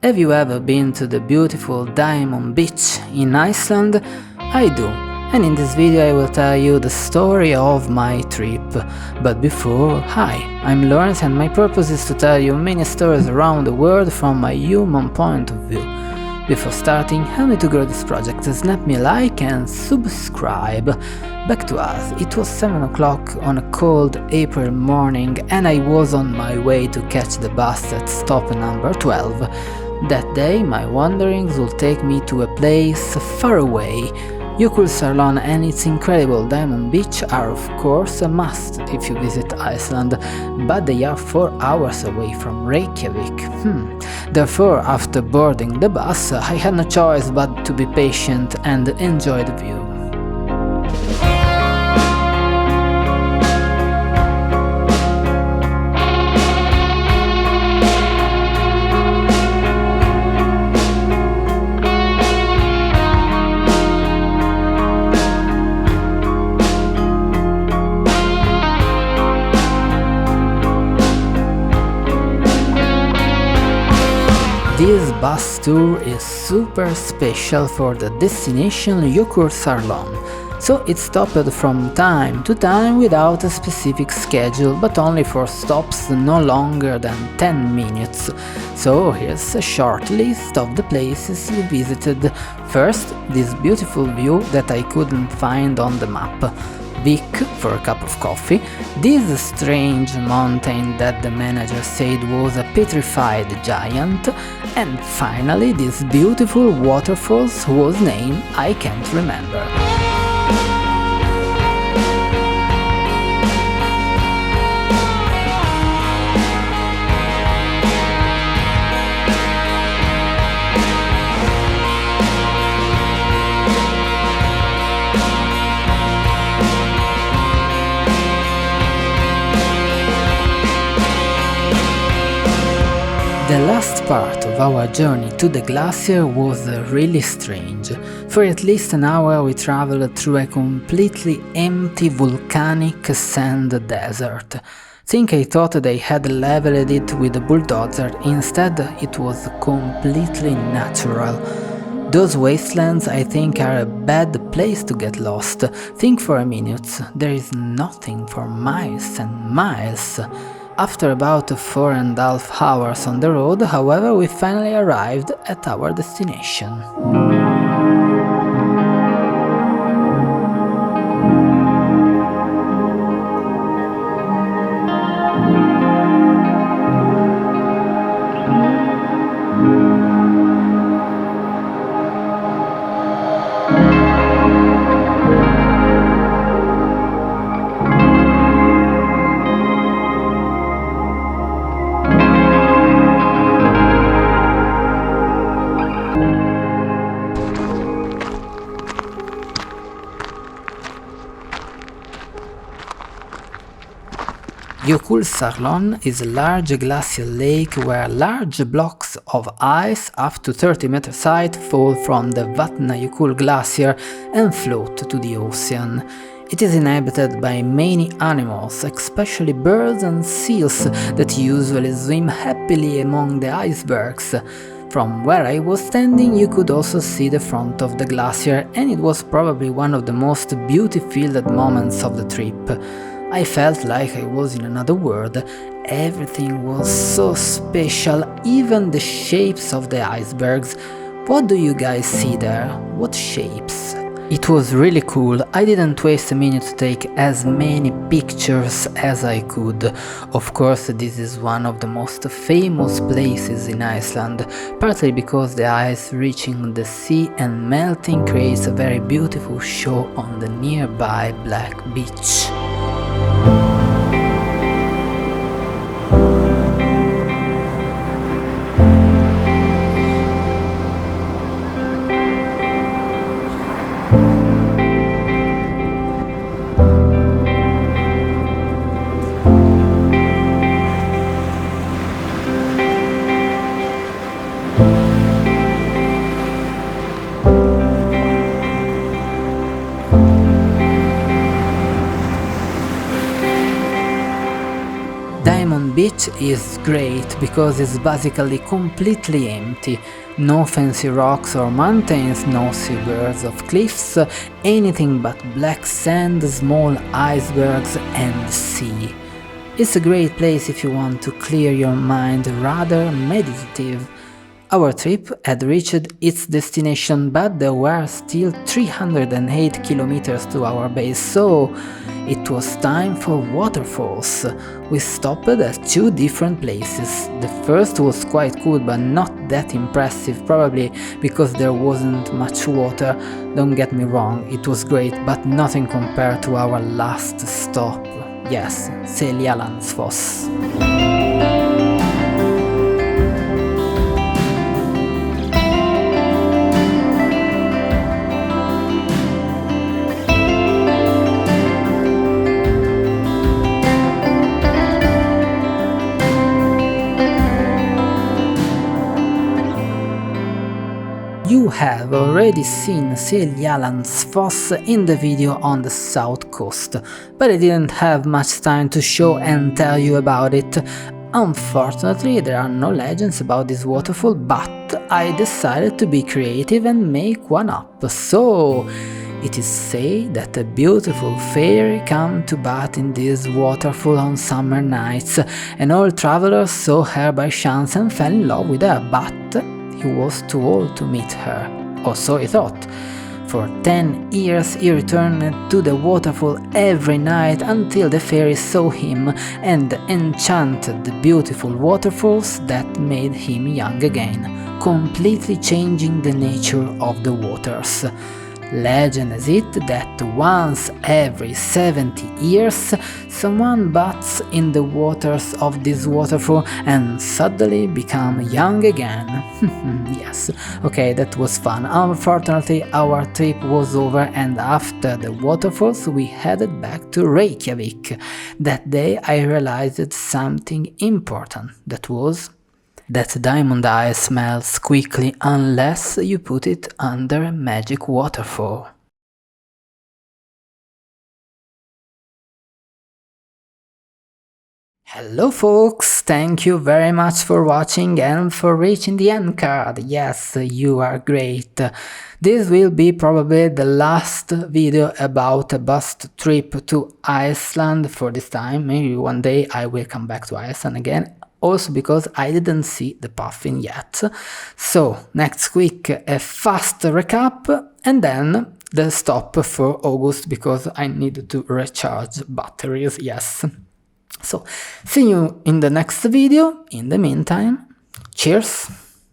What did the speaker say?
Have you ever been to the beautiful Diamond Beach in Iceland? I do, and in this video I will tell you the story of my trip. But before, hi, I'm Lawrence and my purpose is to tell you many stories around the world from my human point of view. Before starting, help me to grow this project, snap me a like and subscribe. Back to us, it was 7 o'clock on a cold April morning and I was on my way to catch the bus at stop number 12. That day my wanderings will take me to a place far away. Jökulsárlón and its incredible Diamond Beach are of course a must if you visit Iceland, but they are 4 hours away from Reykjavik. Therefore, after boarding the bus, I had no choice but to be patient and enjoy the view. This bus tour is super special for the destination Jokulsarlon, so it stopped from time to time without a specific schedule, but only for stops no longer than 10 minutes. So here's a short list of the places we visited. First, this beautiful view that I couldn't find on the map. Vic for a cup of coffee, this strange mountain that the manager said was a petrified giant, and finally this beautiful waterfalls whose name I can't remember. The last part of our journey to the glacier was really strange. For at least an hour we traveled through a completely empty volcanic sand desert. Think I thought they had leveled it with a bulldozer, instead it was completely natural. Those wastelands I think are a bad place to get lost. Think for a minute, there is nothing for miles and miles. After about 4.5 hours on the road, however, we finally arrived at our destination. Jokulsarlon is a large glacial lake where large blocks of ice up to 30 meters height fall from the Jökulsárlón glacier and float to the ocean. It is inhabited by many animals, especially birds and seals that usually swim happily among the icebergs. From where I was standing you could also see the front of the glacier, and it was probably one of the most beauty-filled moments of the trip. I felt like I was in another world. Everything was so special, even the shapes of the icebergs. What do you guys see there? What shapes? It was really cool. I didn't waste a minute to take as many pictures as I could. Of course, this is one of the most famous places in Iceland, partly because the ice reaching the sea and melting creates a very beautiful show on the nearby Black Beach. which is great because it's basically completely empty. No fancy rocks or mountains, no seabirds of cliffs, anything but black sand, small icebergs and sea. It's a great place if you want to clear your mind, rather meditative. Our trip had reached its destination, but there were still 308 kilometers to our base, so it was time for waterfalls. We stopped at 2 different places. The first was quite cool but not that impressive, probably because there wasn't much water. Don't get me wrong, it was great, but nothing compared to our last stop. Yes, Seljalandsfoss. You have already seen Seljalandsfoss in the video on the south coast, but I didn't have much time to show and tell you about it. Unfortunately, there are no legends about this waterfall, but I decided to be creative and make one up. So, it is said that a beautiful fairy came to bath in this waterfall on summer nights, and all travelers saw her by chance and fell in love with her, but he was too old to meet her, or so he thought. For 10 years he returned to the waterfall every night until the fairy saw him and enchanted the beautiful waterfalls that made him young again, completely changing the nature of the waters. Legend has it that once every 70 years someone bathes in the waters of this waterfall and suddenly become young again. Yes, okay, that was fun. Unfortunately, our trip was over and after the waterfalls we headed back to Reykjavik. That day I realized something important, that was that diamond ice melts quickly unless you put it under a magic waterfall. Hello folks, thank you very much for watching and for reaching the end card. Yes, you are great. This will be probably the last video about a bus trip to Iceland for this time. Maybe one day I will come back to Iceland again. Also because I didn't see the puffin yet. So, next week a fast recap and then the stop for August because I need to recharge batteries, yes. So, see you in the next video. In the meantime, cheers!